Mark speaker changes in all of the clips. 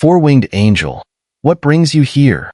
Speaker 1: Four-winged angel, what brings you here?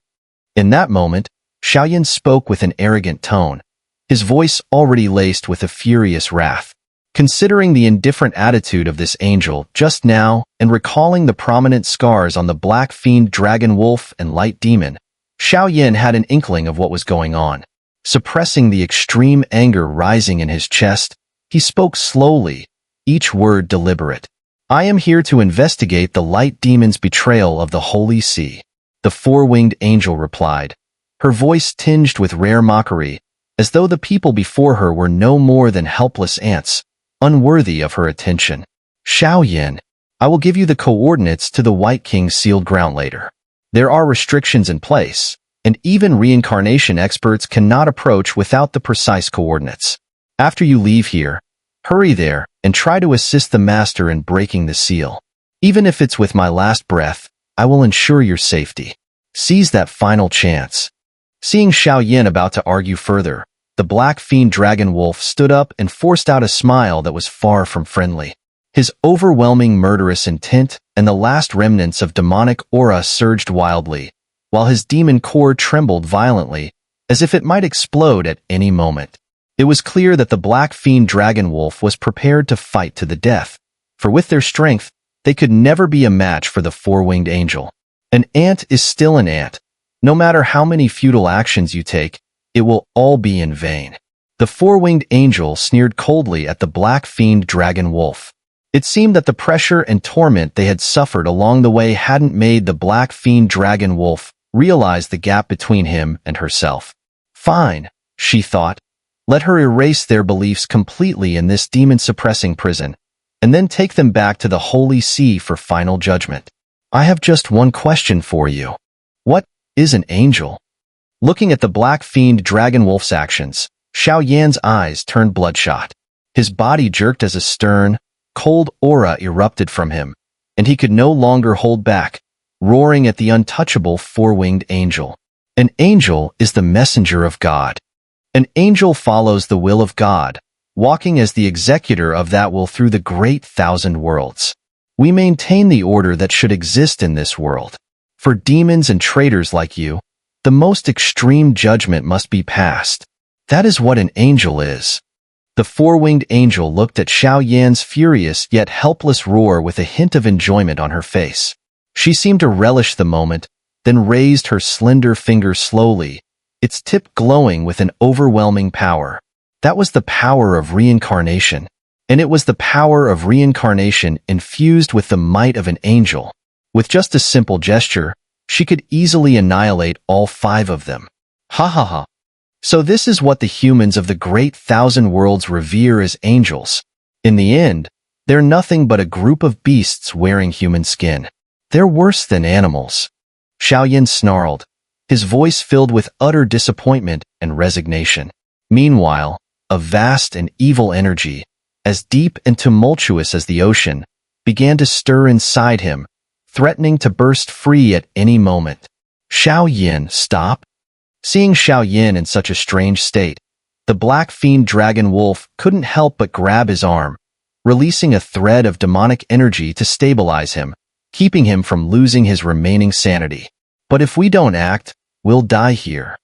Speaker 1: In that moment, Xiao spoke with an arrogant tone, his voice already laced with a furious wrath. Considering the indifferent attitude of this angel just now and recalling the prominent scars on the black fiend dragon wolf and light demon, Xiao had an inkling of what was going on. Suppressing the extreme anger rising in his chest, he spoke slowly, each word deliberate. I am here to investigate the light demon's betrayal of the Holy See. The four-winged angel replied, her voice tinged with rare mockery, as though the people before her were no more than helpless ants, unworthy of her attention. Xiao, I will give you the coordinates to the White King's sealed ground later. There are restrictions in place, and even reincarnation experts cannot approach without the precise coordinates. After you leave here, hurry there and try to assist the master in breaking the seal. Even if it's with my last breath, I will ensure your safety. Seize that final chance. Seeing Xiao about to argue further, the black fiend dragon wolf stood up and forced out a smile that was far from friendly. His overwhelming murderous intent and the last remnants of demonic aura surged wildly, while his demon core trembled violently, as if it might explode at any moment. It was clear that the black fiend dragon wolf was prepared to fight to the death, for with their strength, they could never be a match for the four-winged angel. An ant is still an ant. No matter how many futile actions you take, it will all be in vain. The four-winged angel sneered coldly at the black fiend dragon wolf. It seemed that the pressure and torment they had suffered along the way hadn't made the black fiend dragon wolf realize the gap between him and herself. Fine, she thought. Let her erase their beliefs completely in this demon-suppressing prison, and then take them back to the Holy See for final judgment. I have just one question for you. What is an angel? Looking at the black fiend dragon wolf's actions, Xiao eyes turned bloodshot. His body jerked as a stern, cold aura erupted from him, and he could no longer hold back, roaring at the untouchable four-winged angel. An angel is the messenger of God. An angel follows the will of God, walking as the executor of that will through the great thousand worlds. We maintain the order that should exist in this world. For demons and traitors like you, the most extreme judgment must be passed. That is what an angel is. The four-winged angel looked at Xiao furious yet helpless roar with a hint of enjoyment on her face. She seemed to relish the moment, then raised her slender finger slowly, its tip glowing with an overwhelming power. That was the power of reincarnation, and it was the power of reincarnation infused with the might of an angel. With just a simple gesture, she could easily annihilate all five of them. Ha ha ha. So this is what the humans of the great thousand worlds revere as angels. In the end, they're nothing but a group of beasts wearing human skin. They're worse than animals. Xiao snarled, his voice filled with utter disappointment and resignation. Meanwhile, a vast and evil energy, as deep and tumultuous as the ocean, began to stir inside him, threatening to burst free at any moment. Xiao, stop! Seeing Xiao in such a strange state, the black fiend dragon wolf couldn't help but grab his arm, releasing a thread of demonic energy to stabilize him, keeping him from losing his remaining sanity. But if we don't act, we'll die here.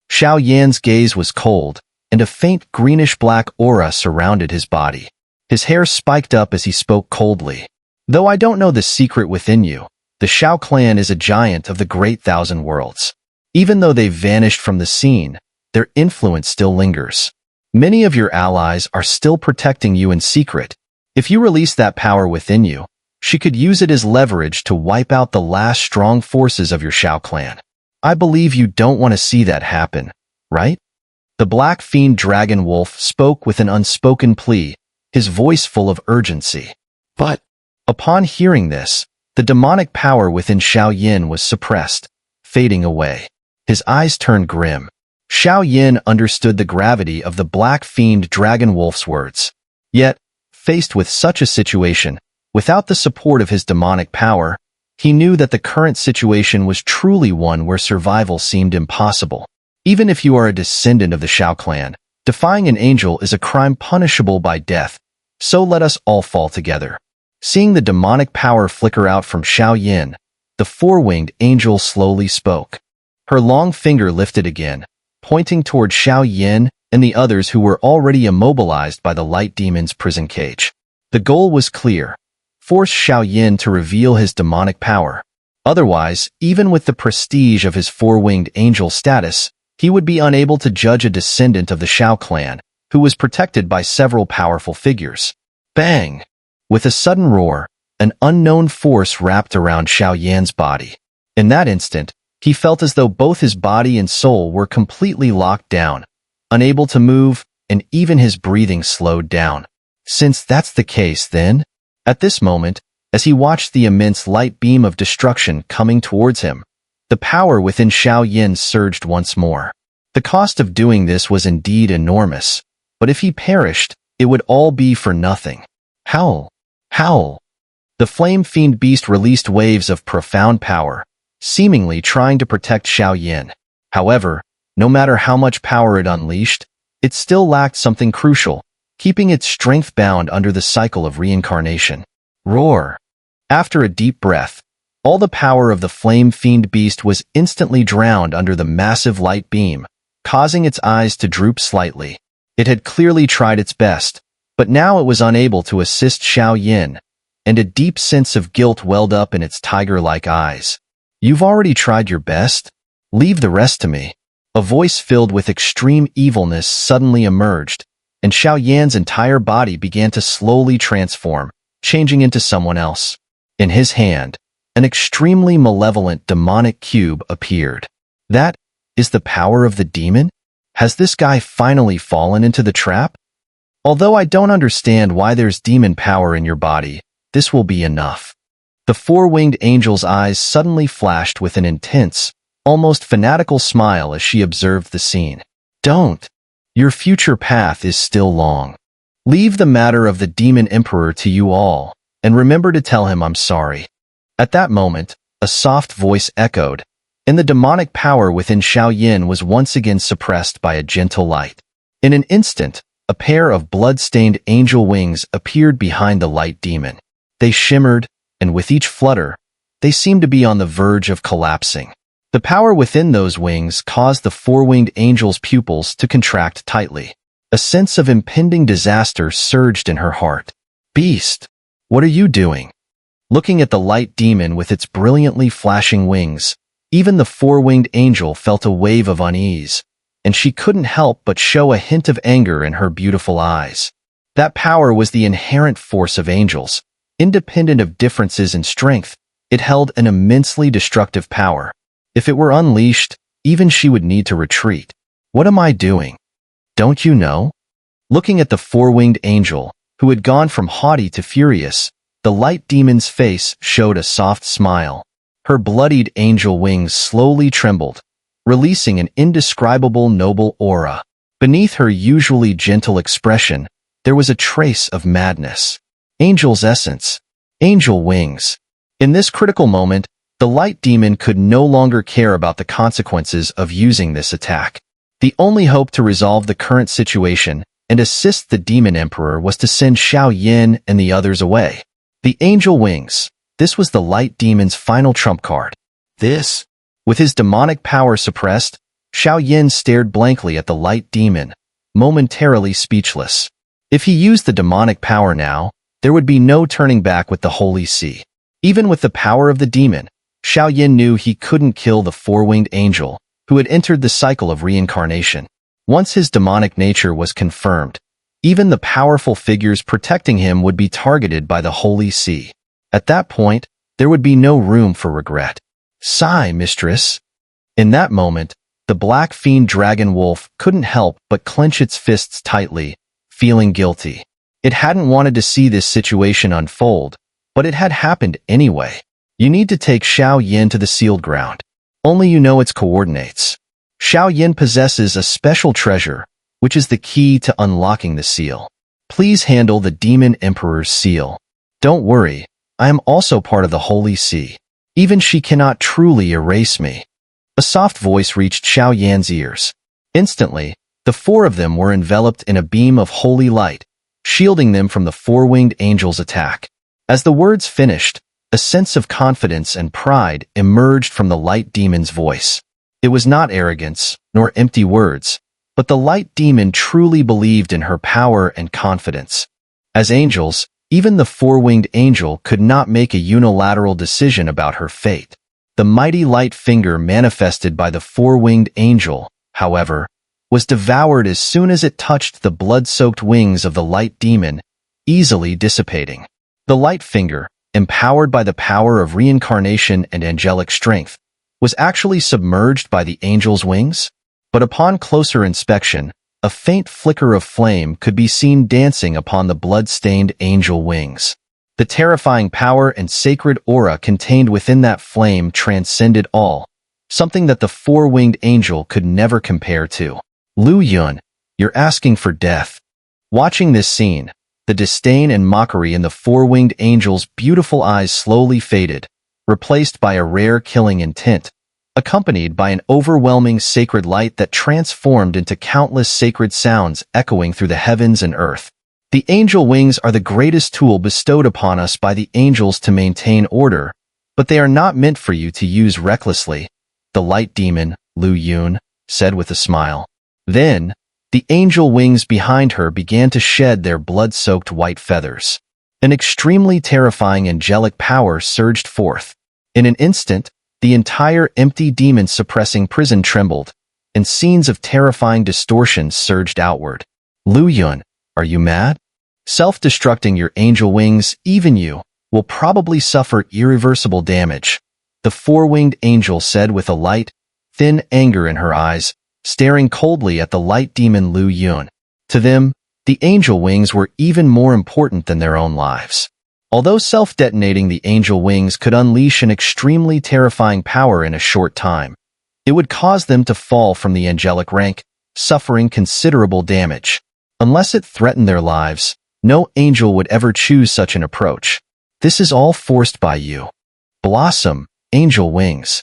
Speaker 1: Xiao gaze was cold, and a faint greenish-black aura surrounded his body. His hair spiked up as he spoke coldly. Though I don't know the secret within you, the Xiao clan is a giant of the great thousand worlds. Even though they've vanished from the scene, their influence still lingers. Many of your allies are still protecting you in secret. If you release that power within you, she could use it as leverage to wipe out the last strong forces of your Xiao clan. I believe you don't want to see that happen, right? The black fiend dragon wolf spoke with an unspoken plea, his voice full of urgency. But, upon hearing this, the demonic power within Xiao was suppressed, fading away. His eyes turned grim. Xiao understood the gravity of the black fiend dragon wolf's words. Yet, faced with such a situation, without the support of his demonic power, he knew that the current situation was truly one where survival seemed impossible. Even if you are a descendant of the Xiao clan, defying an angel is a crime punishable by death, so let us all fall together. Seeing the demonic power flicker out from Xiao the four-winged angel slowly spoke. Her long finger lifted again, pointing toward Xiao and the others who were already immobilized by the light demon's prison cage. The goal was clear: force Xiao to reveal his demonic power. Otherwise, even with the prestige of his four-winged angel status, he would be unable to judge a descendant of the Xiao clan, who was protected by several powerful figures. Bang! With a sudden roar, an unknown force wrapped around Xiao body. In that instant, he felt as though both his body and soul were completely locked down, unable to move, and even his breathing slowed down. Since that's the case, then, at this moment, as he watched the immense light beam of destruction coming towards him, the power within Xiao surged once more. The cost of doing this was indeed enormous, but if he perished, it would all be for nothing. Howl! Howl! The flame fiend beast released waves of profound power, seemingly trying to protect Xiao. However, no matter how much power it unleashed, it still lacked something crucial, keeping its strength bound under the cycle of reincarnation. Roar! After a deep breath, all the power of the flame fiend beast was instantly drowned under the massive light beam, causing its eyes to droop slightly. It had clearly tried its best, but now it was unable to assist Xiao, and a deep sense of guilt welled up in its tiger-like eyes. "You've already tried your best? Leave the rest to me." A voice filled with extreme evilness suddenly emerged, and Xiao entire body began to slowly transform, changing into someone else. In his hand, an extremely malevolent demonic cube appeared. That is the power of the demon? Has this guy finally fallen into the trap? Although I don't understand why there's demon power in your body, this will be enough. The four-winged angel's eyes suddenly flashed with an intense, almost fanatical smile as she observed the scene. Don't. Your future path is still long. Leave the matter of the demon emperor to you all, and remember to tell him I'm sorry. At that moment, a soft voice echoed, and the demonic power within Xiao was once again suppressed by a gentle light. In an instant, a pair of blood-stained angel wings appeared behind the light demon. They shimmered, and with each flutter, they seemed to be on the verge of collapsing. The power within those wings caused the four-winged angel's pupils to contract tightly. A sense of impending disaster surged in her heart. "Beast, what are you doing?" Looking at the light demon with its brilliantly flashing wings, even the four-winged angel felt a wave of unease, and she couldn't help but show a hint of anger in her beautiful eyes. That power was the inherent force of angels. Independent of differences in strength, it held an immensely destructive power. If it were unleashed, even she would need to retreat. "What am I doing? Don't you know?" Looking at the four-winged angel, who had gone from haughty to furious, the light demon's face showed a soft smile. Her bloodied angel wings slowly trembled, releasing an indescribable noble aura. Beneath her usually gentle expression, there was a trace of madness. Angel's essence. Angel wings. In this critical moment, the light demon could no longer care about the consequences of using this attack. The only hope to resolve the current situation and assist the demon emperor was to send Xiao and the others away. The angel wings. This was the light demon's final trump card. With his demonic power suppressed, Xiao stared blankly at the light demon, momentarily speechless. If he used the demonic power now, there would be no turning back with the Holy See. Even with the power of the demon, Xiao knew he couldn't kill the four-winged angel, who had entered the cycle of reincarnation. Once his demonic nature was confirmed, even the powerful figures protecting him would be targeted by the Holy See. At that point, there would be no room for regret. "Sigh, mistress." In that moment, the black fiend dragon wolf couldn't help but clench its fists tightly, feeling guilty. It hadn't wanted to see this situation unfold, but it had happened anyway. "You need to take Xiao to the sealed ground. Only you know its coordinates. Xiao possesses a special treasure, which is the key to unlocking the seal. Please handle the demon emperor's seal. Don't worry, I am also part of the Holy See. Even she cannot truly erase me." A soft voice reached Xiao ears. Instantly, the four of them were enveloped in a beam of holy light, shielding them from the four-winged angel's attack. As the words finished, A sense of confidence and pride emerged from the light demon's voice. It was not arrogance, nor empty words, but the light demon truly believed in her power and confidence. As angels, even the four-winged angel could not make a unilateral decision about her fate. The mighty light finger manifested by the four-winged angel, however, was devoured as soon as it touched the blood-soaked wings of the light demon, easily dissipating. The light finger, empowered by the power of reincarnation and angelic strength, was actually submerged by the angel's wings? But upon closer inspection, a faint flicker of flame could be seen dancing upon the blood-stained angel wings. The terrifying power and sacred aura contained within that flame transcended all, something that the four-winged angel could never compare to. Lu Yun, you're asking for death. Watching this scene, the disdain and mockery in the four-winged angel's beautiful eyes slowly faded, replaced by a rare killing intent, accompanied by an overwhelming sacred light that transformed into countless sacred sounds echoing through the heavens and earth. The angel wings are the greatest tool bestowed upon us by the angels to maintain order, but they are not meant for you to use recklessly, the light demon, Lu Yun, said with a smile. Then, the angel wings behind her began to shed their blood-soaked white feathers. An extremely terrifying angelic power surged forth. In an instant, the entire empty demon-suppressing prison trembled, and scenes of terrifying distortion surged outward. Lu Yun, are you mad? Self-destructing your angel wings, even you, will probably suffer irreversible damage, the four-winged angel said with a light, thin anger in her eyes, staring coldly at the light demon Lu Yun. To them, the angel wings were even more important than their own lives. Although self-detonating the angel wings could unleash an extremely terrifying power in a short time, it would cause them to fall from the angelic rank, suffering considerable damage. Unless it threatened their lives, no angel would ever choose such an approach. This is all forced by you. Blossom, angel wings.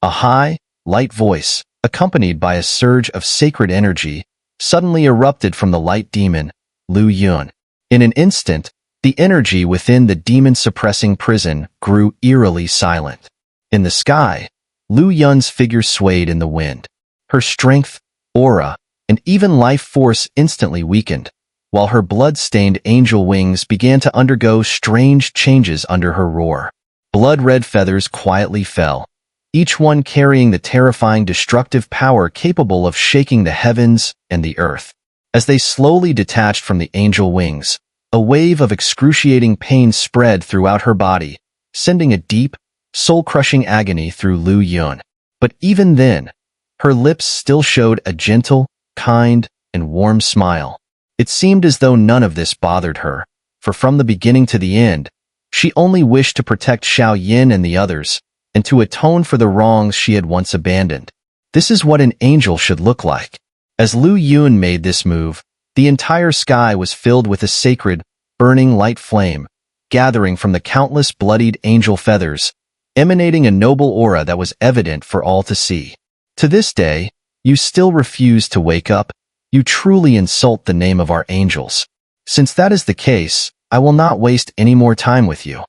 Speaker 1: A high, light voice, accompanied by a surge of sacred energy, suddenly erupted from the light demon, Lu Yun. In an instant, the energy within the demon-suppressing prison grew eerily silent. In the sky, Lu Yun's figure swayed in the wind. Her strength, aura, and even life force instantly weakened, while her blood-stained angel wings began to undergo strange changes under her roar. Blood-red feathers quietly fell, each one carrying the terrifying destructive power capable of shaking the heavens and the earth. As they slowly detached from the angel wings, a wave of excruciating pain spread throughout her body, sending a deep, soul-crushing agony through Lu Yun. But even then, her lips still showed a gentle, kind, and warm smile. It seemed as though none of this bothered her, for from the beginning to the end, she only wished to protect Xiao Yin and the others, and to atone for the wrongs she had once abandoned. This is what an angel should look like. As Lu Yun made this move, the entire sky was filled with a sacred, burning light flame, gathering from the countless bloodied angel feathers, emanating a noble aura that was evident for all to see. To this day, you still refuse to wake up. You truly insult the name of our angels. Since that is the case, I will not waste any more time with you.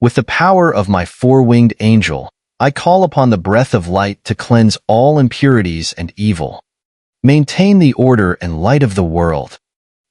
Speaker 1: With the power of my four-winged angel, I call upon the breath of light to cleanse all impurities and evil. Maintain the order and light of the world.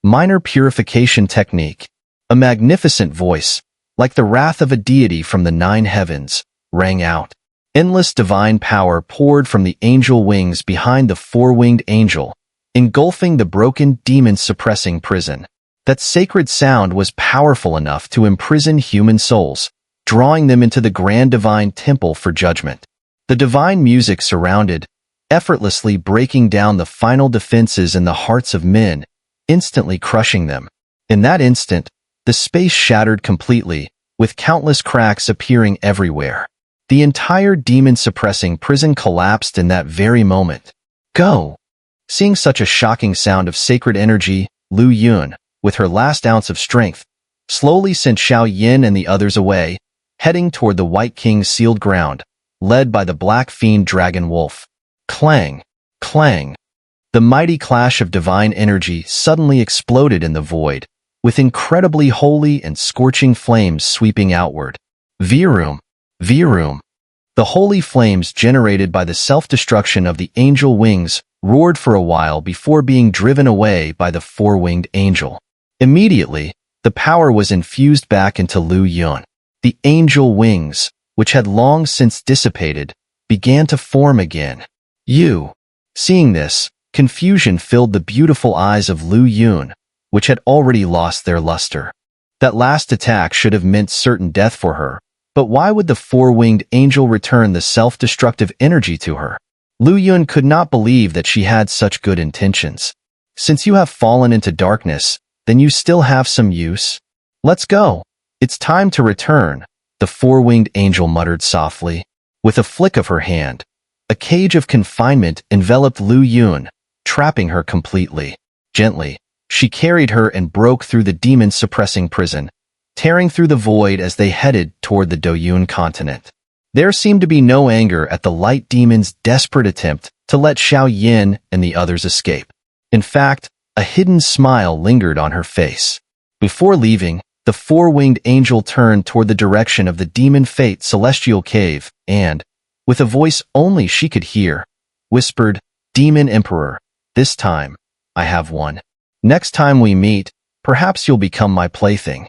Speaker 1: Minor purification technique. A magnificent voice, like the wrath of a deity from the 9 heavens, rang out. Endless divine power poured from the angel wings behind the four-winged angel, engulfing the broken demon-suppressing prison. That sacred sound was powerful enough to imprison human souls, drawing them into the grand divine temple for judgment. The divine music surrounded, effortlessly breaking down the final defenses in the hearts of men, instantly crushing them. In that instant, the space shattered completely, with countless cracks appearing everywhere. The entire demon-suppressing prison collapsed in that very moment. Go! Seeing such a shocking sound of sacred energy, Lu Yun, with her last ounce of strength, slowly sent Xiao Yin and the others away, heading toward the White King's sealed ground, led by the Black Fiend Dragon Wolf. Clang! Clang! The mighty clash of divine energy suddenly exploded in the void, with incredibly holy and scorching flames sweeping outward. Virum, Virum. The holy flames generated by the self-destruction of the angel wings roared for a while before being driven away by the four-winged angel. Immediately, the power was infused back into Lu Yun. The angel wings, which had long since dissipated, began to form again. Seeing this, confusion filled the beautiful eyes of Lu Yun, which had already lost their luster. That last attack should have meant certain death for her, but why would the four-winged angel return the self-destructive energy to her? Lu Yun could not believe that she had such good intentions. Since you have fallen into darkness, then you still have some use? Let's go. It's time to return, the four-winged angel muttered softly. With a flick of her hand, a cage of confinement enveloped Lu Yun, trapping her completely. Gently, she carried her and broke through the demon-suppressing prison, tearing through the void as they headed toward the Doyun continent. There seemed to be no anger at the light demon's desperate attempt to let Xiao Yin and the others escape. In fact, a hidden smile lingered on her face. Before leaving, the four-winged angel turned toward the direction of the demon fate celestial cave and, with a voice only she could hear, whispered, "Demon Emperor, this time, I have won. Next time we meet, perhaps you'll become my plaything."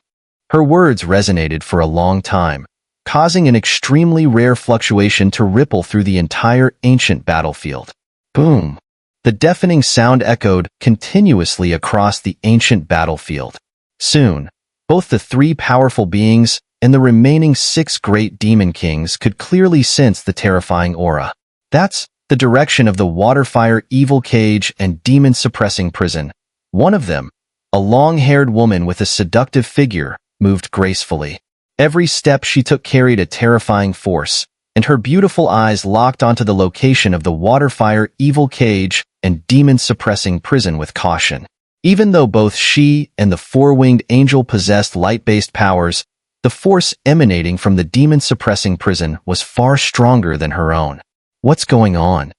Speaker 1: Her words resonated for a long time, causing an extremely rare fluctuation to ripple through the entire ancient battlefield. Boom! The deafening sound echoed continuously across the ancient battlefield. Soon, both the three powerful beings and the remaining 6 great demon kings could clearly sense the terrifying aura. That's the direction of the water-fire evil cage and demon-suppressing prison. One of them, a long-haired woman with a seductive figure, moved gracefully. Every step she took carried a terrifying force, and her beautiful eyes locked onto the location of the water-fire evil cage and demon-suppressing prison with caution. Even though both she and the four-winged angel possessed light-based powers, the force emanating from the demon-suppressing prison was far stronger than her own. What's going on?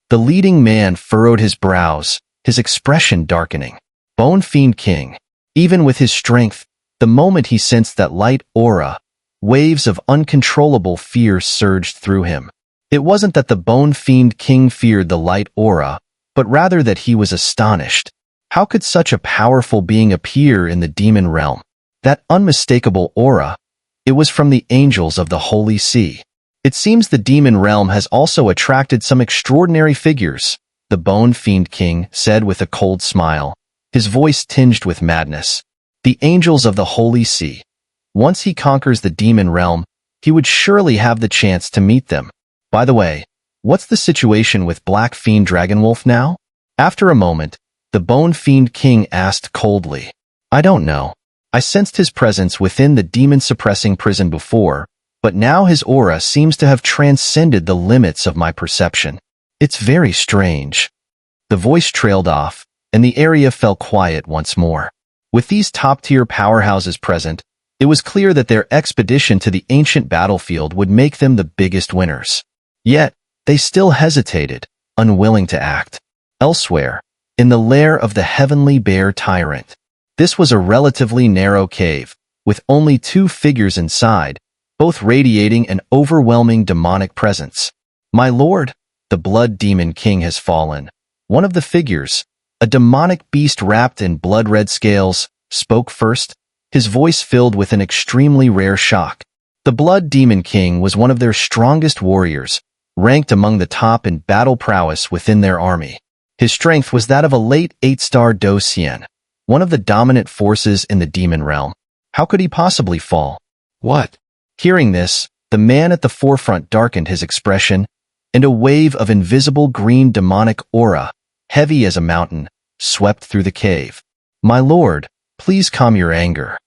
Speaker 1: The leading man furrowed his brows, his expression darkening. Bone Fiend King. Even with his strength, the moment he sensed that light aura, waves of uncontrollable fear surged through him. It wasn't that the Bone Fiend King feared the light aura, but rather that he was astonished. How could such a powerful being appear in the demon realm? That unmistakable aura, it was from the angels of the Holy Sea. It seems the demon realm has also attracted some extraordinary figures, the Bone Fiend King said with a cold smile, his voice tinged with madness. The angels of the Holy Sea. Once he conquers the demon realm, he would surely have the chance to meet them. By the way, what's the situation with Black Fiend Dragonwolf now? After a moment, the Bone Fiend King asked coldly. I don't know. I sensed his presence within the demon-suppressing prison before, but now his aura seems to have transcended the limits of my perception. It's very strange. The voice trailed off, and the area fell quiet once more. With these top-tier powerhouses present, it was clear that their expedition to the ancient battlefield would make them the biggest winners. Yet, they still hesitated, unwilling to act. Elsewhere, in the lair of the heavenly bear tyrant. This was a relatively narrow cave, with only 2 figures inside, both radiating an overwhelming demonic presence. My lord, the blood demon king has fallen. One of the figures, a demonic beast wrapped in blood-red scales, spoke first, his voice filled with an extremely rare shock. The blood demon king was one of their strongest warriors, ranked among the top in battle prowess within their army. His strength was that of a late 8-star Do Xian, one of the dominant forces in the demon realm. How could he possibly fall? What? Hearing this, the man at the forefront darkened his expression, and a wave of invisible green demonic aura, heavy as a mountain, swept through the cave. My lord, please calm your anger.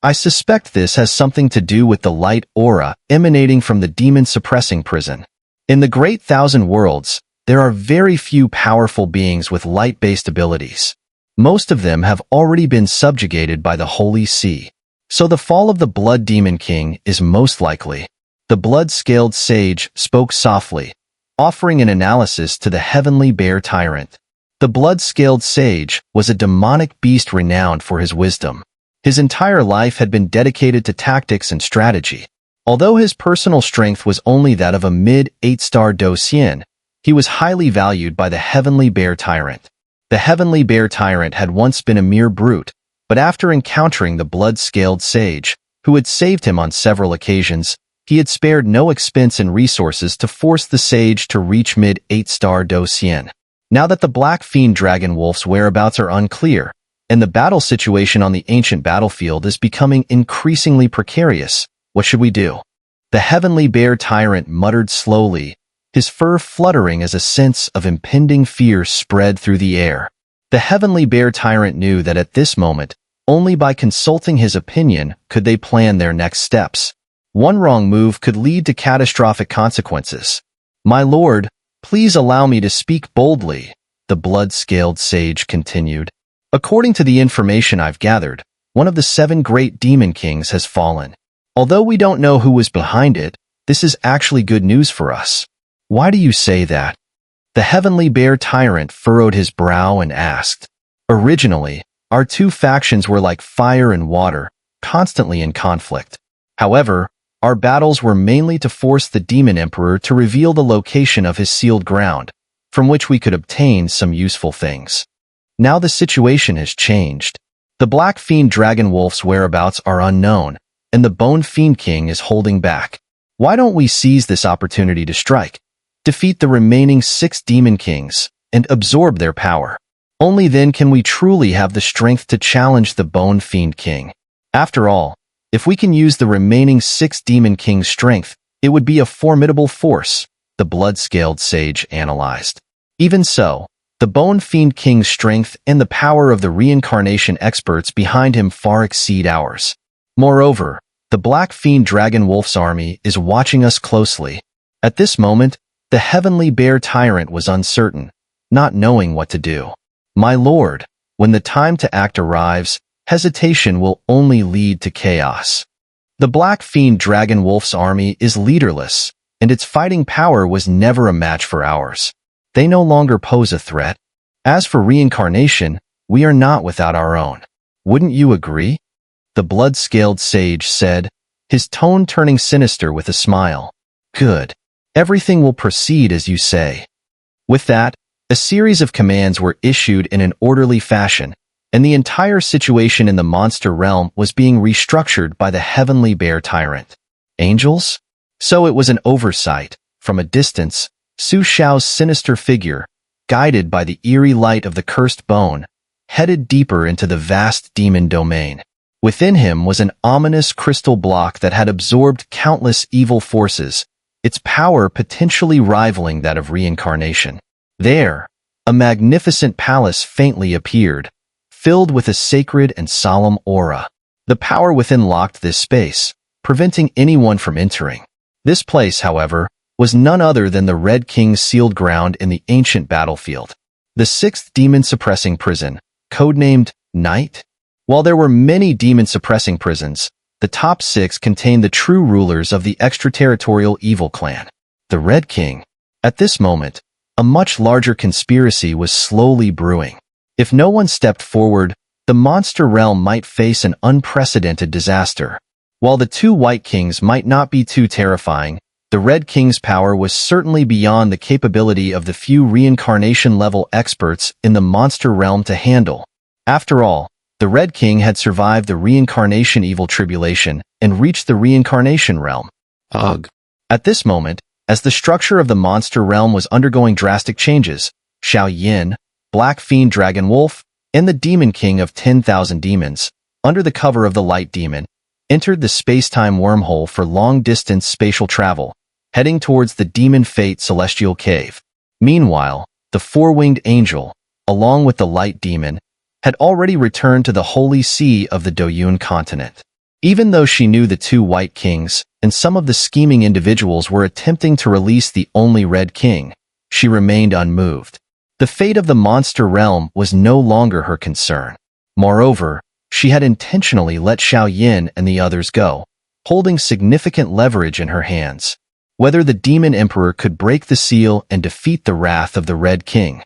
Speaker 1: I suspect this has something to do with the light aura emanating from the demon-suppressing prison. In the Great Thousand Worlds, there are very few powerful beings with light-based abilities. Most of them have already been subjugated by the Holy Sea. So the fall of the Blood Demon King is most likely. The blood-scaled sage spoke softly, offering an analysis to the heavenly bear tyrant. The blood-scaled sage was a demonic beast renowned for his wisdom. His entire life had been dedicated to tactics and strategy. Although his personal strength was only that of a mid-8-star Docian, he was highly valued by the Heavenly Bear Tyrant. The Heavenly Bear Tyrant had once been a mere brute, but after encountering the blood-scaled sage, who had saved him on several occasions, he had spared no expense and resources to force the sage to reach mid-8-star Docian. Now that the Black Fiend Dragon Wolf's whereabouts are unclear, and the battle situation on the ancient battlefield is becoming increasingly precarious, what should we do? The Heavenly Bear Tyrant muttered slowly, his fur fluttering as a sense of impending fear spread through the air. The Heavenly Bear Tyrant knew that at this moment, only by consulting his opinion could they plan their next steps. One wrong move could lead to catastrophic consequences. "My lord, please allow me to speak boldly," the blood-scaled sage continued. "According to the information I've gathered, one of the 7 great demon kings has fallen. Although we don't know who was behind it, this is actually good news for us." "Why do you say that?" The Heavenly Bear Tyrant furrowed his brow and asked. "Originally, our 2 factions were like fire and water, constantly in conflict. However, our battles were mainly to force the Demon Emperor to reveal the location of his sealed ground, from which we could obtain some useful things. Now the situation has changed. The Black Fiend Dragon Wolf's whereabouts are unknown, and the Bone Fiend King is holding back. Why don't we seize this opportunity to strike, defeat the remaining 6 Demon Kings, and absorb their power? Only then can we truly have the strength to challenge the Bone Fiend King. After all, if we can use the remaining 6 Demon Kings' strength, it would be a formidable force," the blood-scaled sage analyzed. Even so, the Bone Fiend King's strength and the power of the reincarnation experts behind him far exceed ours. Moreover, the Black Fiend Dragon Wolf's army is watching us closely. At this moment, the Heavenly Bear Tyrant was uncertain, not knowing what to do. "My lord, when the time to act arrives, hesitation will only lead to chaos. The Black Fiend Dragon Wolf's army is leaderless, and its fighting power was never a match for ours. They no longer pose a threat. As for reincarnation, we are not without our own. Wouldn't you agree?" The blood-scaled sage said, his tone turning sinister with a smile. "Good. Everything will proceed as you say." With that, a series of commands were issued in an orderly fashion, and the entire situation in the monster realm was being restructured by the Heavenly Bear Tyrant. Angels? So it was an oversight. From a distance, Su Xiao's sinister figure, guided by the eerie light of the cursed bone, headed deeper into the vast demon domain. Within him was an ominous crystal block that had absorbed countless evil forces, its power potentially rivaling that of reincarnation. There, a magnificent palace faintly appeared, filled with a sacred and solemn aura. The power within locked this space, preventing anyone from entering. This place, however, was none other than the Red King's sealed ground in the ancient battlefield. The 6th demon-suppressing prison, codenamed Night. While there were many demon-suppressing prisons, the top 6 contained the true rulers of the extraterritorial evil clan, the Red King. At this moment, a much larger conspiracy was slowly brewing. If no one stepped forward, the monster realm might face an unprecedented disaster. While the 2 White Kings might not be too terrifying, the Red King's power was certainly beyond the capability of the few reincarnation-level experts in the monster realm to handle. After all, the Red King had survived the reincarnation evil tribulation and reached the reincarnation realm. Ugh. At this moment, as the structure of the monster realm was undergoing drastic changes, Xiao, Black Fiend Dragon Wolf, and the Demon King of 10,000 Demons, under the cover of the Light Demon, entered the space-time wormhole for long-distance spatial travel, heading towards the Demon Fate Celestial Cave. Meanwhile, the 4-winged angel, along with the Light Demon, had already returned to the Holy See of the Doyun continent. Even though she knew the 2 White Kings and some of the scheming individuals were attempting to release the only Red King, she remained unmoved. The fate of the monster realm was no longer her concern. Moreover, she had intentionally let Xiao and the others go, holding significant leverage in her hands. Whether the Demon Emperor could break the seal and defeat the wrath of the Red King.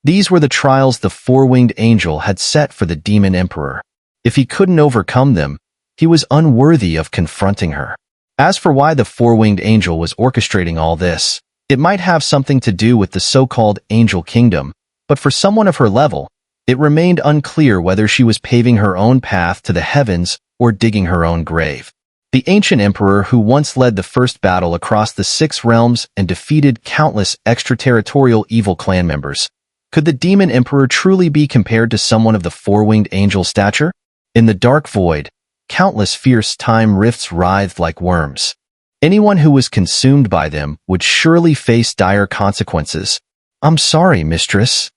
Speaker 1: These were the trials the 4-winged angel had set for the Demon Emperor. If he couldn't overcome them, he was unworthy of confronting her. As for why the four-winged angel was orchestrating all this, it might have something to do with the so-called angel kingdom, but for someone of her level, it remained unclear whether she was paving her own path to the heavens or digging her own grave. The ancient emperor who once led the first battle across the 6 realms and defeated countless extraterritorial evil clan members. Could the demon emperor truly be compared to someone of the four-winged angel stature? In the dark void, countless fierce time rifts writhed like worms. Anyone who was consumed by them would surely face dire consequences. "I'm sorry, mistress."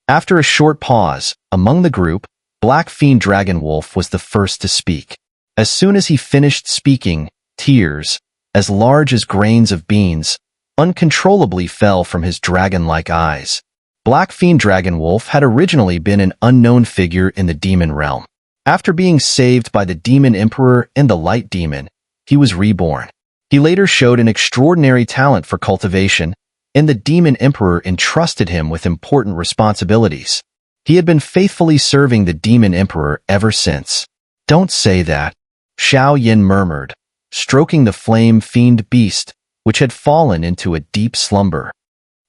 Speaker 1: After a short pause, among the group, Black Fiend Dragon Wolf was the first to speak. As soon as he finished speaking, tears, as large as grains of beans, uncontrollably fell from his dragon-like eyes. Black Fiend Dragon Wolf had originally been an unknown figure in the demon realm. After being saved by the Demon Emperor and the Light Demon, he was reborn. He later showed an extraordinary talent for cultivation, and the Demon Emperor entrusted him with important responsibilities. He had been faithfully serving the Demon Emperor ever since. "Don't say that," Xiao Yin murmured, stroking the flame fiend beast, which had fallen into a deep slumber.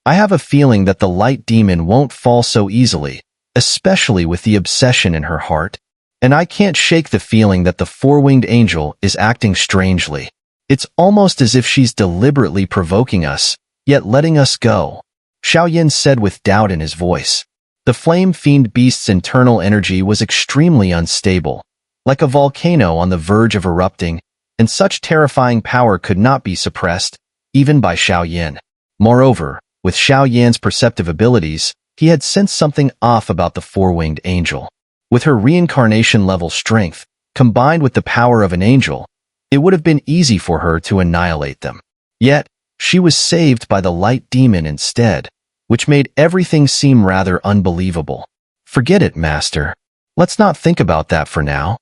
Speaker 1: "I have a feeling that the light demon won't fall so easily, especially with the obsession in her heart, and I can't shake the feeling that the four-winged angel is acting strangely. It's almost as if she's deliberately provoking us, yet letting us go," Xiao Yin said with doubt in his voice. The flame fiend beast's internal energy was extremely unstable, like a volcano on the verge of erupting, and such terrifying power could not be suppressed, even by Xiao Yin. Moreover, with Xiao Yan's perceptive abilities, he had sensed something off about the four-winged angel. With her reincarnation-level strength, combined with the power of an angel, it would have been easy for her to annihilate them. Yet, she was saved by the light demon instead, which made everything seem rather unbelievable. "Forget it, Master. Let's not think about that for now.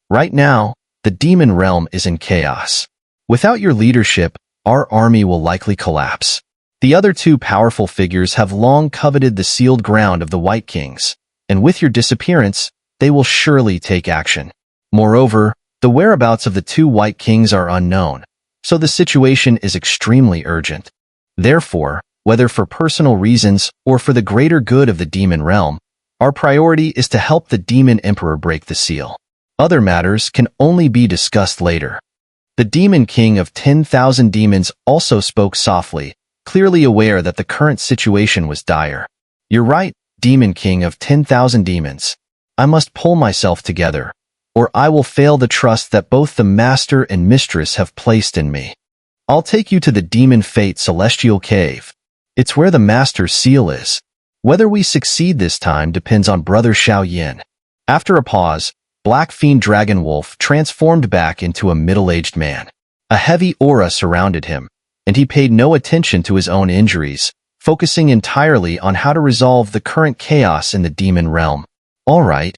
Speaker 1: Right now, the demon realm is in chaos. Without your leadership, our army will likely collapse. The other 2 powerful figures have long coveted the sealed ground of the White Kings, and with your disappearance, they will surely take action. Moreover, the whereabouts of the 2 White Kings are unknown, so the situation is extremely urgent. Therefore, whether for personal reasons or for the greater good of the demon realm, our priority is to help the Demon Emperor break the seal. Other matters can only be discussed later." The Demon King of 10,000 Demons also spoke softly, clearly aware that the current situation was dire. "You're right, Demon King of 10,000 Demons. I must pull myself together, or I will fail the trust that both the Master and Mistress have placed in me. I'll take you to the Demon Fate Celestial Cave. It's where the Master's seal is. Whether we succeed this time depends on Brother Xiao Yin." After a pause, Black Fiend Dragon Wolf transformed back into a middle-aged man. A heavy aura surrounded him, and he paid no attention to his own injuries, focusing entirely on how to resolve the current chaos in the demon realm. "All right."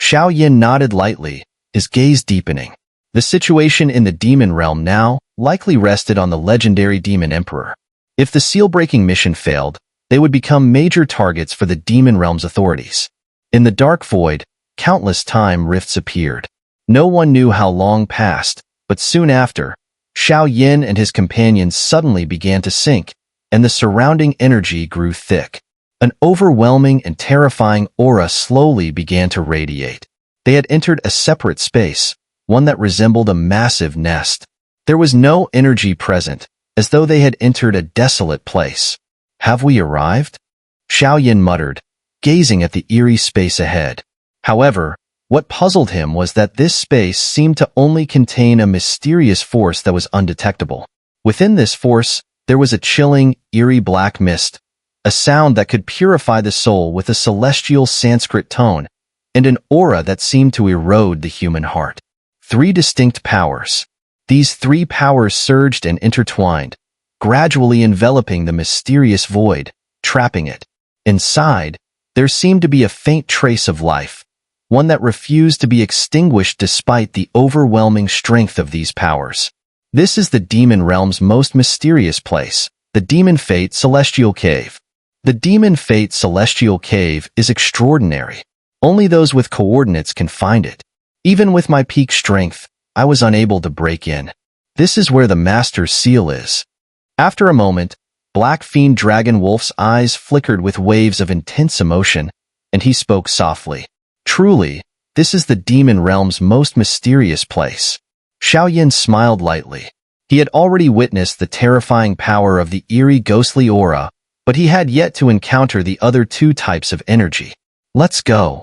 Speaker 1: Xiao Yin nodded lightly, his gaze deepening. The situation in the demon realm now likely rested on the legendary Demon Emperor. If the seal-breaking mission failed, they would become major targets for the demon realm's authorities. In the dark void, countless time rifts appeared. No one knew how long passed, but soon after, Xiao Yin and his companions suddenly began to sink, and the surrounding energy grew thick. An overwhelming and terrifying aura slowly began to radiate. They had entered a separate space, one that resembled a massive nest. There was no energy present, as though they had entered a desolate place. "Have we arrived?" Xiao Yin muttered, gazing at the eerie space ahead. However, what puzzled him was that this space seemed to only contain a mysterious force that was undetectable. Within this force, there was a chilling, eerie black mist, a sound that could purify the soul with a celestial Sanskrit tone, and an aura that seemed to erode the human heart. 3 distinct powers. These 3 powers surged and intertwined, gradually enveloping the mysterious void, trapping it. Inside, there seemed to be a faint trace of life, one that refused to be extinguished despite the overwhelming strength of these powers. This is the demon realm's most mysterious place, the Demon Fate Celestial Cave. The Demon Fate Celestial Cave is extraordinary. Only those with coordinates can find it. Even with my peak strength, I was unable to break in. This is where the Master's seal is. After a moment, Black Fiend Dragon Wolf's eyes flickered with waves of intense emotion, and he spoke softly. Truly, this is the demon realm's most mysterious place. Xiao smiled lightly. He had already witnessed the terrifying power of the eerie ghostly aura, but he had yet to encounter the other two types of energy. Let's go.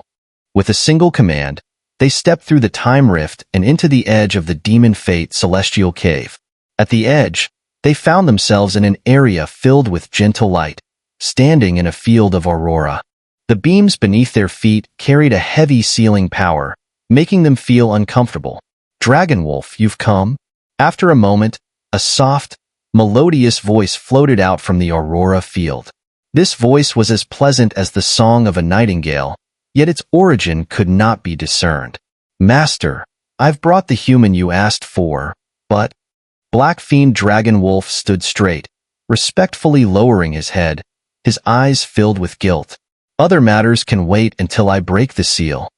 Speaker 1: With a single command, they stepped through the time rift and into the edge of the Demon Fate Celestial Cave. At the edge, they found themselves in an area filled with gentle light, standing in a field of aurora. The beams beneath their feet carried a heavy sealing power, making them feel uncomfortable. Dragon Wolf, you've come? After a moment, a soft, melodious voice floated out from the aurora field. This voice was as pleasant as the song of a nightingale, yet its origin could not be discerned. Master, I've brought the human you asked for, but... Black Fiend Dragon Wolf stood straight, respectfully lowering his head, his eyes filled with guilt. Other matters can wait until I break the seal.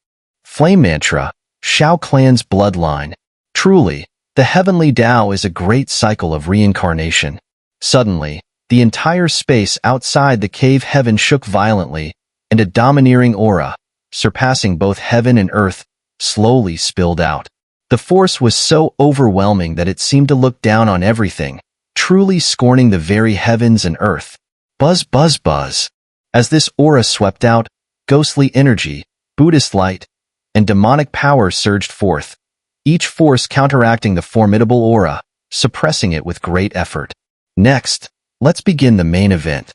Speaker 1: Flame Mantra, Xiao clan's bloodline. Truly, the heavenly Tao is a great cycle of reincarnation. Suddenly, the entire space outside the cave heaven shook violently, and a domineering aura, surpassing both heaven and earth, slowly spilled out. The force was so overwhelming that it seemed to look down on everything, truly scorning the very heavens and earth. Buzz, buzz, buzz. As this aura swept out, ghostly energy, Buddhist light, and demonic power surged forth, each force counteracting the formidable aura, suppressing it with great effort. Next, let's begin the main event.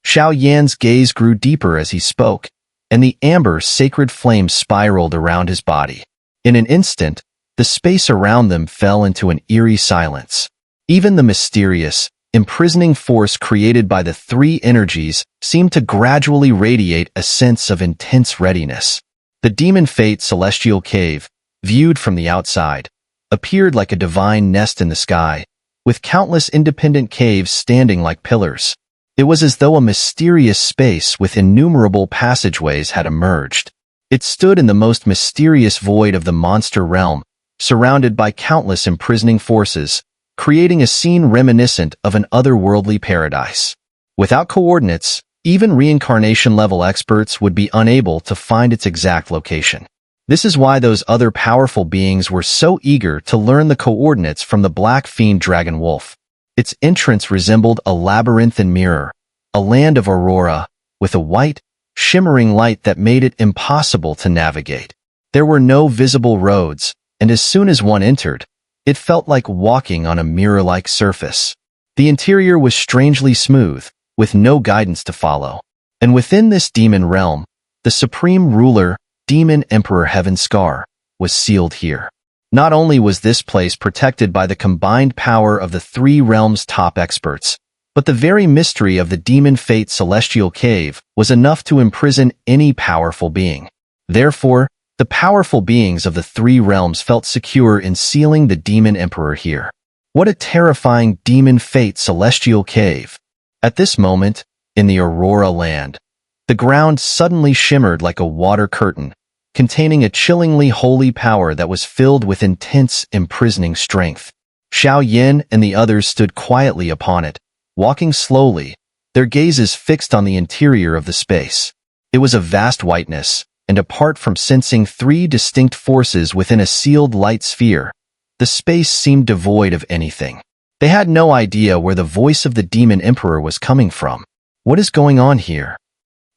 Speaker 1: Xiao Yan's gaze grew deeper as he spoke, and the amber sacred flame spiraled around his body. In an instant, the space around them fell into an eerie silence. Even the mysterious, imprisoning force created by the three energies seemed to gradually radiate a sense of intense readiness. The Demon Fate Celestial Cave, viewed from the outside, appeared like a divine nest in the sky, with countless independent caves standing like pillars. It was as though a mysterious space with innumerable passageways had emerged. It stood in the most mysterious void of the monster realm, surrounded by countless imprisoning forces, creating a scene reminiscent of an otherworldly paradise. Without coordinates, even reincarnation-level experts would be unable to find its exact location. This is why those other powerful beings were so eager to learn the coordinates from the Black Fiend Dragon Wolf. Its entrance resembled a labyrinthine mirror, a land of aurora, with a white, shimmering light that made it impossible to navigate. There were no visible roads, and as soon as one entered, it felt like walking on a mirror-like surface. The interior was strangely smooth, with no guidance to follow. And within this demon realm, the supreme ruler, Demon Emperor Heaven Scar, was sealed here. Not only was this place protected by the combined power of the three realms' top experts, but the very mystery of the Demon Fate Celestial Cave was enough to imprison any powerful being. Therefore, the powerful beings of the three realms felt secure in sealing the Demon Emperor here. What a terrifying Demon Fate Celestial Cave! At this moment, in the Aurora land, the ground suddenly shimmered like a water curtain, containing a chillingly holy power that was filled with intense, imprisoning strength. Xiao Yan and the others stood quietly upon it, walking slowly, their gazes fixed on the interior of the space. It was a vast whiteness, and apart from sensing three distinct forces within a sealed light sphere, the space seemed devoid of anything. They had no idea where the voice of the Demon Emperor was coming from. What is going on here?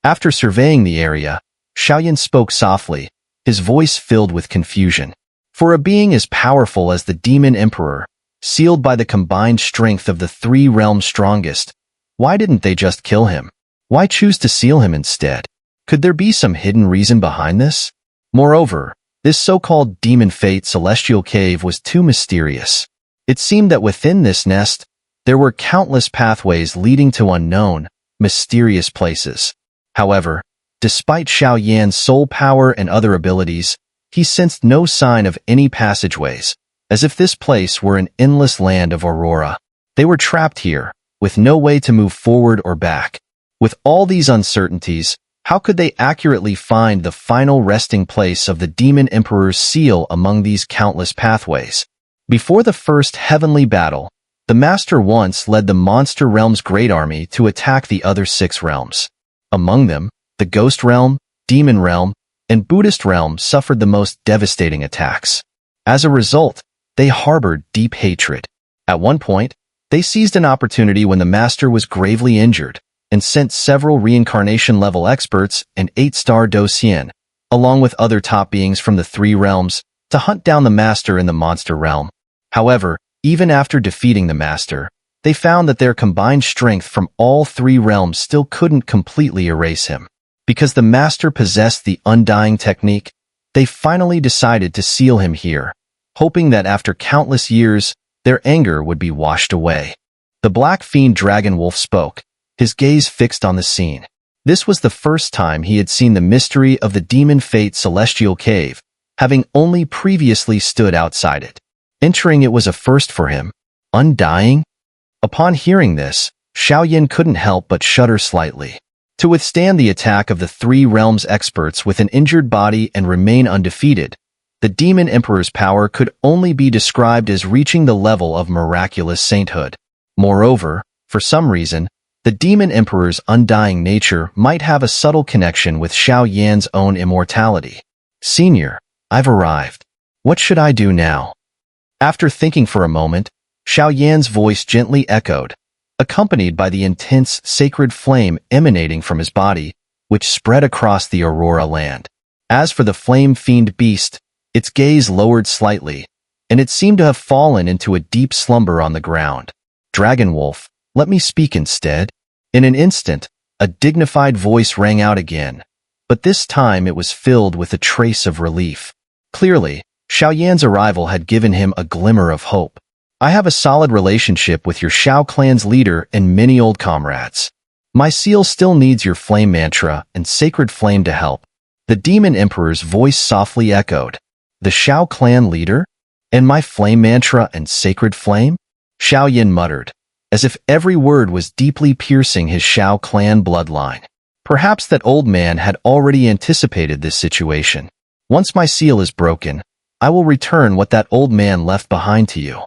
Speaker 1: After surveying the area, Xiao spoke softly, his voice filled with confusion. For a being as powerful as the Demon Emperor, sealed by the combined strength of the three realms' strongest, why didn't they just kill him? Why choose to seal him instead? Could there be some hidden reason behind this? Moreover, this so-called Demon Fate Celestial Cave was too mysterious. It seemed that within this nest, there were countless pathways leading to unknown, mysterious places. However, despite Xiao Yan's soul power and other abilities, he sensed no sign of any passageways, as if this place were an endless land of aurora. They were trapped here, with no way to move forward or back. With all these uncertainties, how could they accurately find the final resting place of the Demon Emperor's seal among these countless pathways? Before the first heavenly battle, the Master once led the Monster Realm's great army to attack the other 6 realms. Among them, the Ghost Realm, Demon Realm, and Buddhist Realm suffered the most devastating attacks. As a result, they harbored deep hatred. At one point, they seized an opportunity when the Master was gravely injured and sent several reincarnation-level experts and 8-star Docian, along with other top beings from the 3 realms, to hunt down the Master in the Monster Realm. However, even after defeating the Master, they found that their combined strength from all 3 realms still couldn't completely erase him. Because the Master possessed the Undying technique, they finally decided to seal him here, hoping that after countless years, their anger would be washed away. The Black Fiend Dragon Wolf spoke, his gaze fixed on the scene. This was the first time he had seen the mystery of the Demon Fate Celestial Cave, having only previously stood outside it. Entering it was a first for him. Undying? Upon hearing this, Xiao couldn't help but shudder slightly. To withstand the attack of the 3 realms experts with an injured body and remain undefeated, the Demon Emperor's power could only be described as reaching the level of miraculous sainthood. Moreover, for some reason, the Demon Emperor's undying nature might have a subtle connection with Xiao own immortality. Senior, I've arrived. What should I do now? After thinking for a moment, Xiao voice gently echoed, accompanied by the intense sacred flame emanating from his body, which spread across the Aurora land. As for the flame fiend beast, its gaze lowered slightly, and it seemed to have fallen into a deep slumber on the ground. Dragon Wolf, let me speak instead. In an instant, a dignified voice rang out again, but this time it was filled with a trace of relief. Clearly, Xiao arrival had given him a glimmer of hope. I have a solid relationship with your Xiao clan's leader and many old comrades. My seal still needs your flame mantra and sacred flame to help. The Demon Emperor's voice softly echoed. The Xiao clan leader? And my flame mantra and sacred flame? Xiao muttered, as if every word was deeply piercing his Xiao clan bloodline. Perhaps that old man had already anticipated this situation. Once my seal is broken, I will return what that old man left behind to you.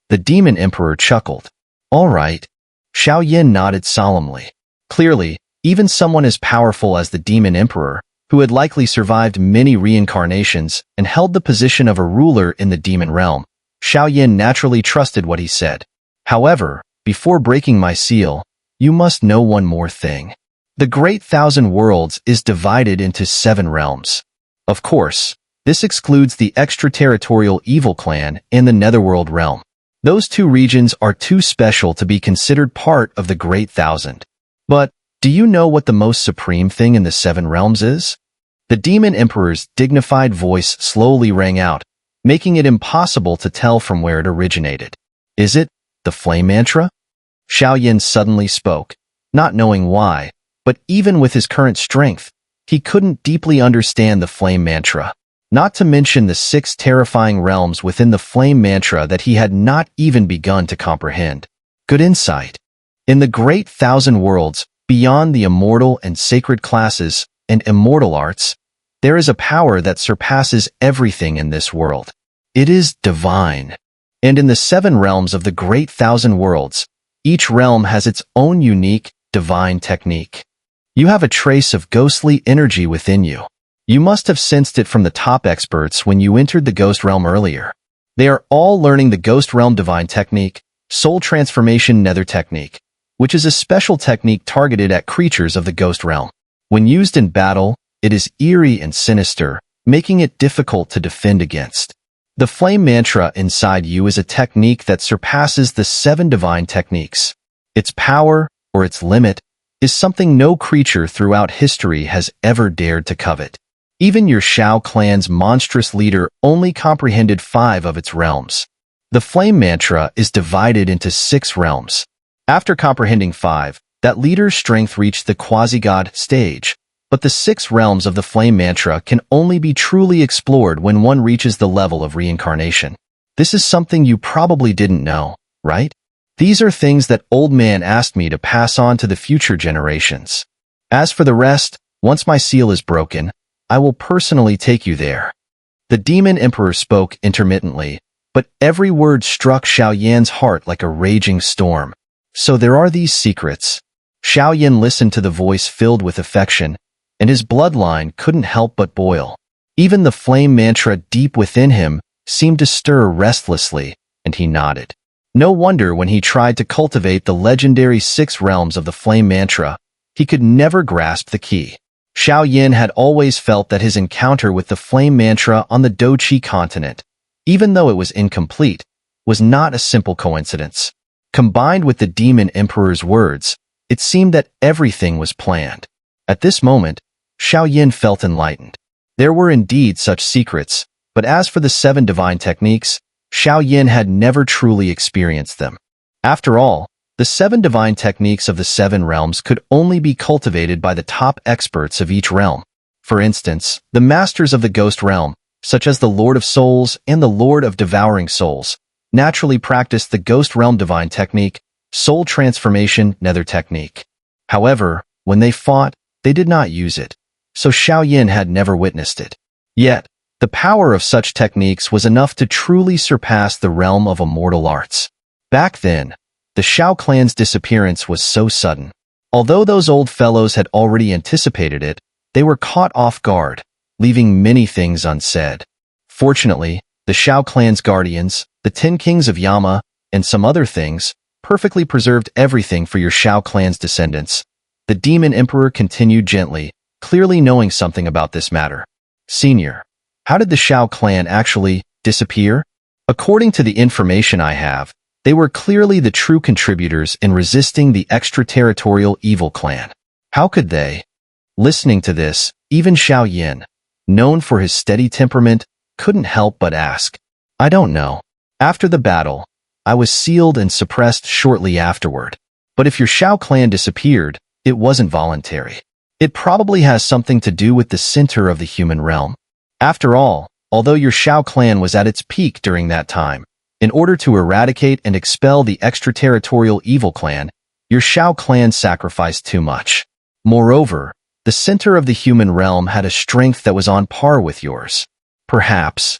Speaker 1: The Demon Emperor chuckled. All right. Xiao nodded solemnly. Clearly, even someone as powerful as the Demon Emperor, who had likely survived many reincarnations and held the position of a ruler in the demon realm, Xiao naturally trusted what he said. However, before breaking my seal, you must know one more thing. The Great Thousand Worlds is divided into 7 realms. Of course, this excludes the extraterritorial Evil Clan and the Netherworld realm. Those 2 regions are too special to be considered part of the Great Thousand. But, do you know what the most supreme thing in the 7 realms is? The Demon Emperor's dignified voice slowly rang out, making it impossible to tell from where it originated. Is it the flame mantra? Xiao suddenly spoke, not knowing why, but even with his current strength, he couldn't deeply understand the flame mantra. Not to mention the 6 terrifying realms within the flame mantra that he had not even begun to comprehend. Good insight. In the Great Thousand Worlds, beyond the immortal and sacred classes and immortal arts, there is a power that surpasses everything in this world. It is divine. And in the 7 realms of the Great Thousand Worlds, each realm has its own unique, divine technique. You have a trace of ghostly energy within you. You must have sensed it from the top experts when you entered the Ghost Realm earlier. They are all learning the Ghost Realm Divine Technique, Soul Transformation Nether Technique, which is a special technique targeted at creatures of the Ghost Realm. When used in battle, it is eerie and sinister, making it difficult to defend against. The Flame Mantra inside you is a technique that surpasses the 7 divine techniques. Its power, or its limit, is something no creature throughout history has ever dared to covet. Even your Xiao clan's monstrous leader only comprehended 5 of its realms. The Flame Mantra is divided into 6 realms. After comprehending 5, that leader's strength reached the quasi-god stage, but the 6 realms of the Flame Mantra can only be truly explored when one reaches the level of reincarnation. This is something you probably didn't know, right? These are things that Old Man asked me to pass on to the future generations. As for the rest, once my seal is broken, I will personally take you there. The Demon Emperor spoke intermittently, but every word struck Xiao Yan's heart like a raging storm. So there are these secrets. Xiao Yan listened to the voice filled with affection, and his bloodline couldn't help but boil. Even the flame mantra deep within him seemed to stir restlessly, and he nodded. No wonder when he tried to cultivate the legendary 6 realms of the flame mantra, he could never grasp the key. Xiao Yan had always felt that his encounter with the flame mantra on the Doqi continent, even though it was incomplete, was not a simple coincidence. Combined with the demon emperor's words, it seemed that everything was planned. At this moment, Xiao Yan felt enlightened. There were indeed such secrets, but as for the 7 divine techniques, Xiao Yan had never truly experienced them. After all, the 7 divine techniques of the 7 realms could only be cultivated by the top experts of each realm. For instance, the masters of the ghost realm, such as the Lord of Souls and the Lord of Devouring Souls, naturally practiced the ghost realm divine technique, soul transformation nether technique. However, when they fought, they did not use it, so Xiao Yan had never witnessed it. Yet, the power of such techniques was enough to truly surpass the realm of immortal arts. Back then, the Xiao clan's disappearance was so sudden. Although those old fellows had already anticipated it, they were caught off guard, leaving many things unsaid. Fortunately, the Xiao clan's guardians, the 10 kings of Yama, and some other things, perfectly preserved everything for your Xiao clan's descendants. The demon emperor continued gently, clearly knowing something about this matter. Senior, how did the Xiao clan actually disappear? According to the information I have, they were clearly the true contributors in resisting the extraterritorial evil clan. How could they? Listening to this, even Xiao Yan, known for his steady temperament, couldn't help but ask. I don't know. After the battle, I was sealed and suppressed shortly afterward. But if your Xiao clan disappeared, it wasn't voluntary. It probably has something to do with the center of the human realm. After all, although your Xiao clan was at its peak during that time, in order to eradicate and expel the extraterritorial evil clan, your Xiao clan sacrificed too much. Moreover, the center of the human realm had a strength that was on par with yours. Perhaps.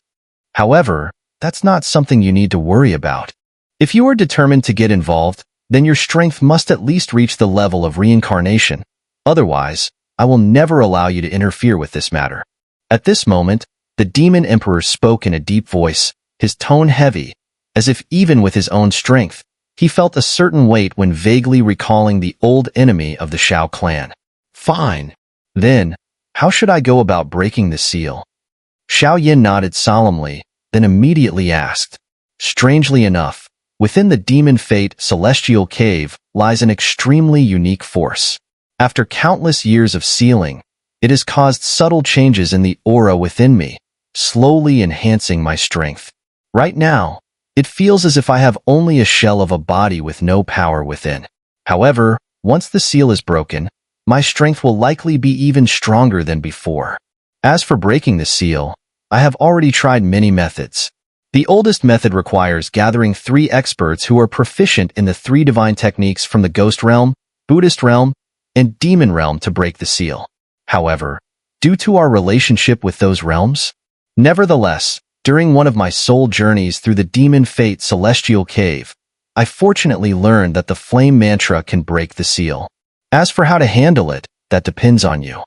Speaker 1: However, that's not something you need to worry about. If you are determined to get involved, then your strength must at least reach the level of reincarnation. Otherwise, I will never allow you to interfere with this matter. At this moment, the demon emperor spoke in a deep voice, his tone heavy, as if even with his own strength, he felt a certain weight when vaguely recalling the old enemy of the Xiao clan. Fine. Then, how should I go about breaking the seal? Xiao Yan nodded solemnly, then immediately asked. Strangely enough, within the demon fate celestial cave lies an extremely unique force. After countless years of sealing, it has caused subtle changes in the aura within me, slowly enhancing my strength. Right now, it feels as if I have only a shell of a body with no power within. However, once the seal is broken, my strength will likely be even stronger than before. As for breaking the seal, I have already tried many methods. The oldest method requires gathering 3 experts who are proficient in the 3 divine techniques from the Ghost Realm, Buddhist Realm, and Demon Realm to break the seal. However, due to our relationship with those realms, nevertheless, during one of my soul journeys through the Demon Fate Celestial Cave, I fortunately learned that the flame mantra can break the seal. As for how to handle it, that depends on you.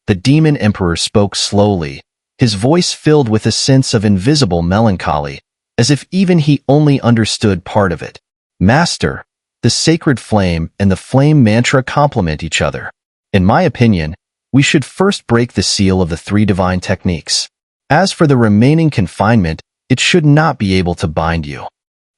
Speaker 1: The Demon Emperor spoke slowly, his voice filled with a sense of invisible melancholy, as if even he only understood part of it. Master, the sacred flame and the flame mantra complement each other. In my opinion, we should first break the seal of the 3 divine techniques. As for the remaining confinement, it should not be able to bind you.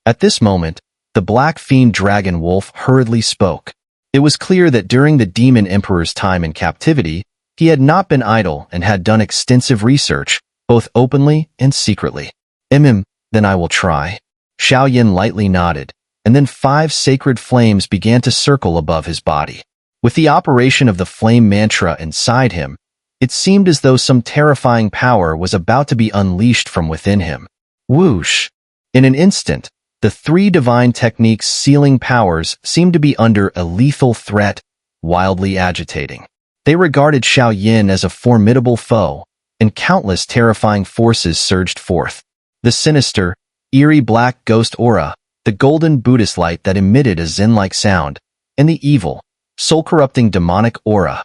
Speaker 1: At this moment, the Black Fiend Dragon Wolf hurriedly spoke. It was clear that during the Demon Emperor's time in captivity, he had not been idle and had done extensive research, both openly and secretly. Then I will try. Xiao Yan lightly nodded, and then 5 sacred flames began to circle above his body. With the operation of the flame mantra inside him, it seemed as though some terrifying power was about to be unleashed from within him. Whoosh! In an instant, the 3 divine techniques' sealing powers seemed to be under a lethal threat, wildly agitating. They regarded Xiao Yan as a formidable foe, and countless terrifying forces surged forth. The sinister, eerie black ghost aura, the golden Buddhist light that emitted a Zen-like sound, and the evil, soul-corrupting demonic aura.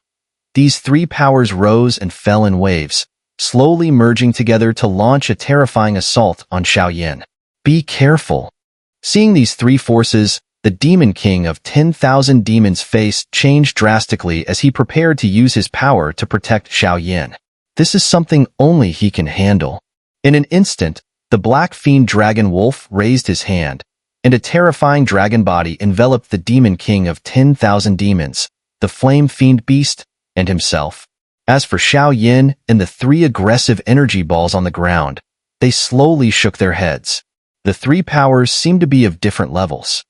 Speaker 1: These three powers rose and fell in waves, slowly merging together to launch a terrifying assault on Xiao. Be careful. Seeing these three forces, the Demon King of 10,000 Demons' face changed drastically as he prepared to use his power to protect Xiao. This is something only he can handle. In an instant, the Black Fiend Dragon Wolf raised his hand, and a terrifying dragon body enveloped the Demon King of 10,000 Demons, the Flame Fiend Beast, and himself. As for Xiao and the three aggressive energy balls on the ground, they slowly shook their heads. The three powers seemed to be of different levels.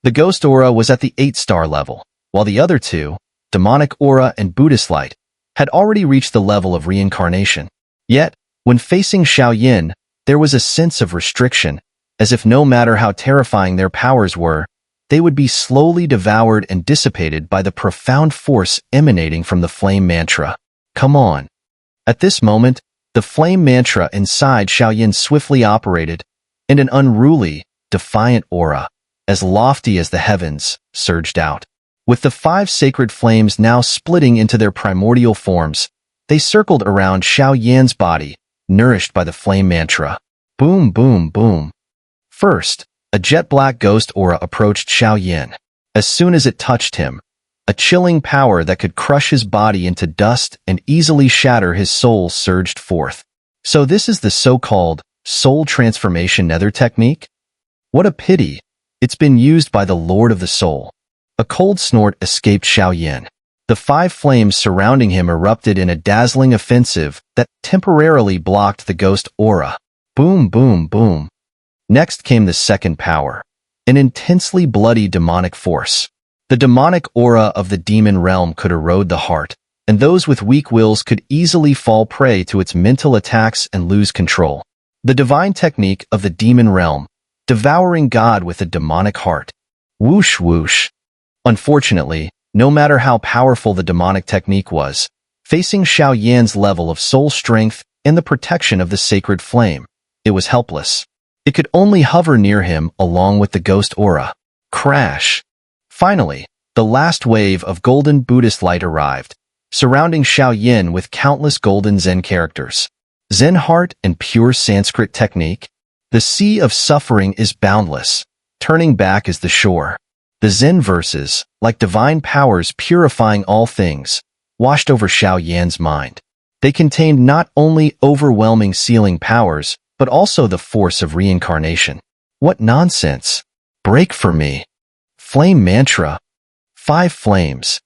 Speaker 1: The Ghost Aura was at the 8-star level, while the other two, Demonic Aura and Buddhist Light, had already reached the level of reincarnation. Yet, when facing Xiao, there was a sense of restriction, as if no matter how terrifying their powers were, they would be slowly devoured and dissipated by the profound force emanating from the flame mantra. Come on. At this moment, the flame mantra inside Xiao swiftly operated, and an unruly, defiant aura, as lofty as the heavens, surged out. With the 5 sacred flames now splitting into their primordial forms, they circled around Xiao body, nourished by the flame mantra. Boom, boom, boom. First, a jet-black ghost aura approached Xiao. As soon as it touched him, a chilling power that could crush his body into dust and easily shatter his soul surged forth. So this is the so-called soul transformation nether technique? What a pity. It's been used by the Lord of the Soul. A cold snort escaped Xiao. The 5 flames surrounding him erupted in a dazzling offensive that temporarily blocked the ghost aura. Boom, boom, boom. Next came the second power, an intensely bloody demonic force. The demonic aura of the demon realm could erode the heart, and those with weak wills could easily fall prey to its mental attacks and lose control. The divine technique of the demon realm, devouring God with a demonic heart. Whoosh, whoosh. Unfortunately, no matter how powerful the demonic technique was, facing Xiao level of soul strength and the protection of the sacred flame, it was helpless. It could only hover near him along with the ghost aura. Crash. Finally, the last wave of golden Buddhist light arrived, surrounding Xiao with countless golden Zen characters. Zen heart and pure Sanskrit technique. The sea of suffering is boundless. Turning back is the shore. The Zen verses, like divine powers purifying all things, washed over Xiao mind. They contained not only overwhelming sealing powers, but also the force of reincarnation. What nonsense! Break for me! Flame mantra. 5 flames.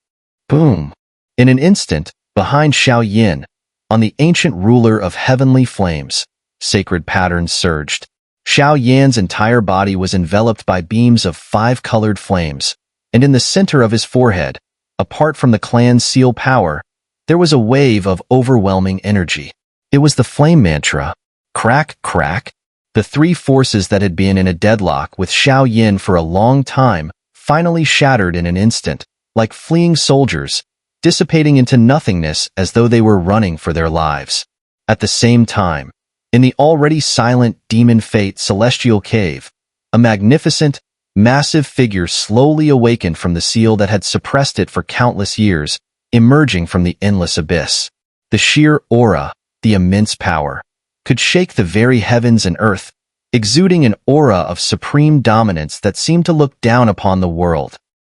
Speaker 1: Boom. In an instant, behind Xiao, on the ancient ruler of heavenly flames, sacred patterns surged. Xiao entire body was enveloped by beams of 5 colored flames, and in the center of his forehead, apart from the clan's seal power, there was a wave of overwhelming energy. It was the flame mantra. Crack, crack. The 3 forces that had been in a deadlock with Xiao for a long time finally shattered in an instant, like fleeing soldiers, dissipating into nothingness as though they were running for their lives. At the same time, in the already silent demon fate celestial cave, a magnificent, massive figure slowly awakened from the seal that had suppressed it for countless years, emerging from the endless abyss. The sheer aura, the immense power, could shake the very heavens and earth, exuding an aura of supreme dominance that seemed to look down upon the world.